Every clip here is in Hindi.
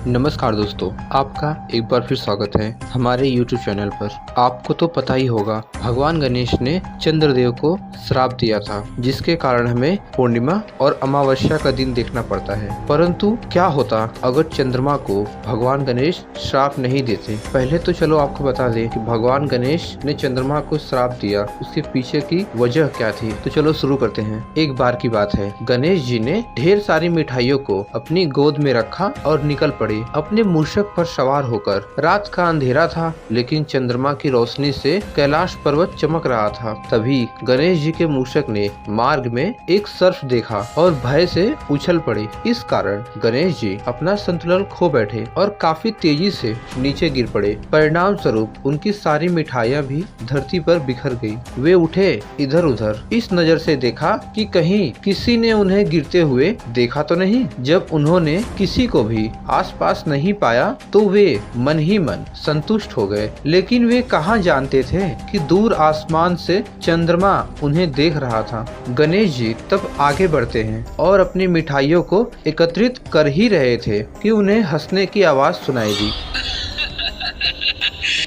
नमस्कार दोस्तों, आपका एक बार फिर स्वागत है हमारे YouTube चैनल पर। आपको तो पता ही होगा, भगवान गणेश ने चंद्रदेव को श्राप दिया था, जिसके कारण हमें पूर्णिमा और अमावस्या का दिन देखना पड़ता है। परंतु क्या होता अगर चंद्रमा को भगवान गणेश श्राप नहीं देते? पहले तो चलो आपको बता दें कि भगवान गणेश ने चंद्रमा को श्राप दिया, उसके पीछे की वजह क्या थी। तो चलो शुरू करते हैं। एक बार की बात है, गणेश जी ने ढेर सारी मिठाइयों को अपनी गोद में रखा और निकल पड़े अपने मूषक पर सवार होकर। रात का अंधेरा था, लेकिन चंद्रमा की रोशनी से कैलाश पर्वत चमक रहा था। तभी गणेश जी के मूषक ने मार्ग में एक सर्प देखा और भय से उछल पड़े। इस कारण गणेश जी अपना संतुलन खो बैठे और काफी तेजी से नीचे गिर पड़े। परिणाम स्वरूप उनकी सारी मिठाइयाँ भी धरती पर बिखर गई। वे उठे इधर उधर, इस नजर से देखा कि कहीं किसी ने उन्हें गिरते हुए देखा तो नहीं। जब उन्होंने किसी को भी आसपास नहीं पाया तो वे मन ही मन संतुष्ट हो गए। लेकिन वे कहाँ जानते थे कि दूर आसमान से चंद्रमा उन्हें देख रहा था। गणेश जी तब आगे बढ़ते हैं और अपनी मिठाइयों को एकत्रित कर ही रहे थे कि उन्हें हंसने की आवाज सुनाई दी।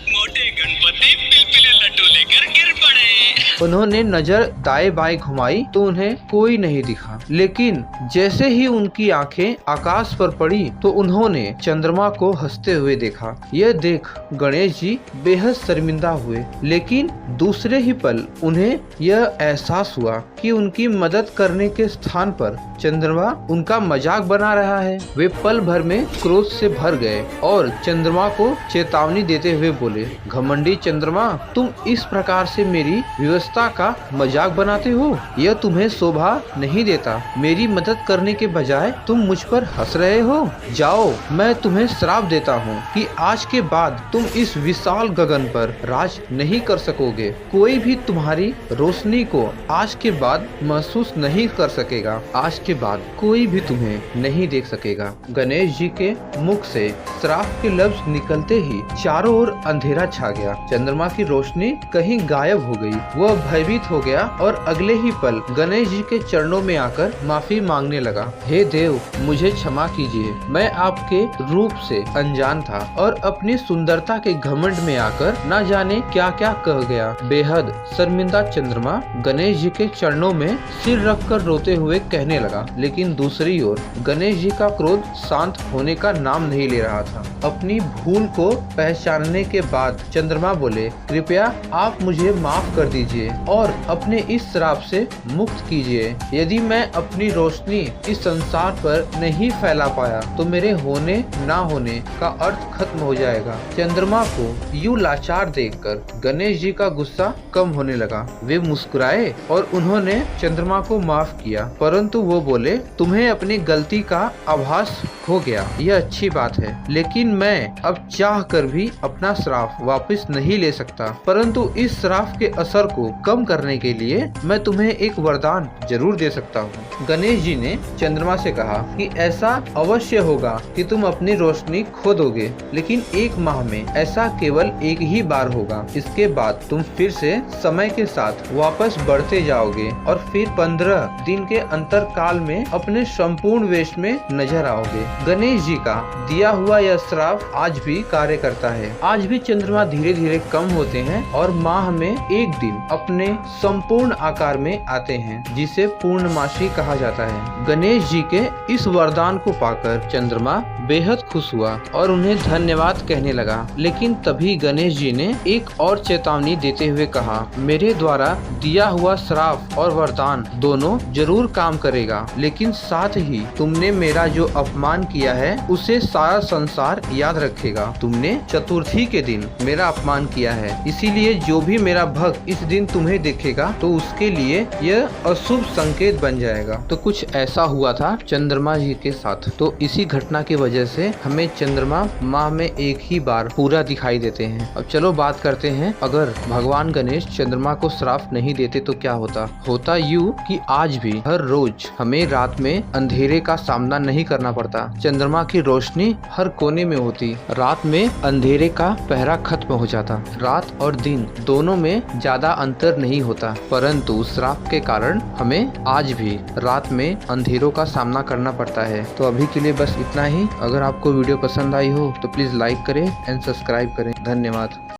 मोटे गणपति पिलपिले लड्डू लेकर गिर पड़े। उन्होंने नजर दाएं बाएं घुमाई तो उन्हें कोई नहीं दिखा। लेकिन जैसे ही उनकी आंखें आकाश पर पड़ी तो उन्होंने चंद्रमा को हंसते हुए देखा। यह देख गणेश जी बेहद शर्मिंदा हुए। लेकिन दूसरे ही पल उन्हें यह एहसास हुआ कि उनकी मदद करने के स्थान पर चंद्रमा उनका मजाक बना रहा है। वे पल भर में क्रोध से भर गए और चंद्रमा को चेतावनी देते हुए बोले, घमंडी चंद्रमा, तुम इस प्रकार से मेरी व्यवस्था का मजाक बनाते हो, यह तुम्हें शोभा नहीं देता। मेरी मदद करने के बजाय तुम मुझ पर हंस रहे हो। जाओ, मैं तुम्हें श्राप देता हूँ कि आज के बाद तुम इस विशाल गगन पर राज नहीं कर सकोगे। कोई भी तुम्हारी रोशनी को आज के बाद महसूस नहीं कर सकेगा। आज के बाद कोई भी तुम्हें नहीं देख सकेगा। गणेश जी के मुख से श्राप के लफ्ज निकलते ही चारों ओर अंधेरा छा गया। चंद्रमा की रोशनी कहीं गायब हो गई। वह भयभीत हो गया और अगले ही पल गणेश जी के चरणों में आकर माफी मांगने लगा। हे देव, मुझे क्षमा कीजिए। मैं आपके रूप से अनजान था और अपनी सुंदरता के घमंड में आकर न जाने क्या क्या कह गया। बेहद शर्मिंदा चंद्रमा गणेश जी के चरणों में सिर रखकर रोते हुए कहने लगा। लेकिन दूसरी ओर गणेश जी का क्रोध शांत होने का नाम नहीं ले रहा था। अपनी भूल को पहचानने के बाद चंद्रमा बोले, कृपया आप मुझे माफ कर दीजिए और अपने इस श्राप से मुक्त कीजिए। यदि मैं अपनी रोशनी इस संसार पर नहीं फैला पाया तो मेरे होने ना होने का अर्थ खत्म हो जाएगा। चंद्रमा को यूं लाचार देखकर गणेश जी का गुस्सा कम होने लगा। वे मुस्कुराए और उन्होंने चंद्रमा को माफ किया। परंतु वो बोले, तुम्हें अपनी गलती का आभास हो गया, यह अच्छी बात है। लेकिन मैं अब चाह कर भी अपना श्राप वापस नहीं ले सकता। परंतु इस श्राप के असर को कम करने के लिए मैं तुम्हें एक वरदान जरूर दे सकता हूँ। गणेश जी ने चंद्रमा से कहा कि ऐसा अवश्य होगा कि तुम अपनी रोशनी खो दोगे, लेकिन 1 माह में ऐसा केवल एक ही बार होगा। इसके बाद तुम फिर से समय के साथ वापस बढ़ते जाओगे और फिर 15 दिन के अंतर काल में अपने संपूर्ण वेश में नजर आओगे। गणेश जी का दिया हुआ यह श्राप आज भी कार्य करता है। आज भी चंद्रमा धीरे धीरे कम होते हैं और माह में एक दिन अपने संपूर्ण आकार में आते हैं, जिसे पूर्णमासी कहा जाता है। गणेश जी के इस वरदान को पाकर चंद्रमा बेहद खुश हुआ और उन्हें धन्यवाद कहने लगा। लेकिन तभी गणेश जी ने एक और चेतावनी देते हुए कहा, मेरे द्वारा दिया हुआ श्राप और वरदान दोनों जरूर काम करेगा, लेकिन साथ ही तुमने मेरा जो अपमान किया है उसे सारा संसार याद रखेगा। तुमने चतुर्थी के दिन मेरा अपमान किया है, इसीलिए जो भी मेरा भक्त इस दिन तुम्हें देखेगा तो उसके लिए यह अशुभ संकेत बन जाएगा। तो कुछ ऐसा हुआ था चंद्रमा जी के साथ। तो इसी घटना की वजह से हमें चंद्रमा माह में एक ही बार पूरा दिखाई देते हैं। अब चलो बात करते हैं, अगर भगवान गणेश चंद्रमा को श्राप नहीं देते तो क्या होता। होता यूँ कि आज भी हर रोज हमें रात में अंधेरे का सामना नहीं करना पड़ता। चंद्रमा की रोशनी हर कोने में होती। रात में अंधेरे का पहरा खत्म हो जाता। रात और दिन दोनों में ज्यादा अंतर नहीं होता। परंतु श्राप के कारण हमें आज भी रात में अंधेरों का सामना करना पड़ता है। तो अभी के लिए बस इतना ही। अगर आपको वीडियो पसंद आई हो तो प्लीज लाइक करें एंड सब्सक्राइब करें। धन्यवाद।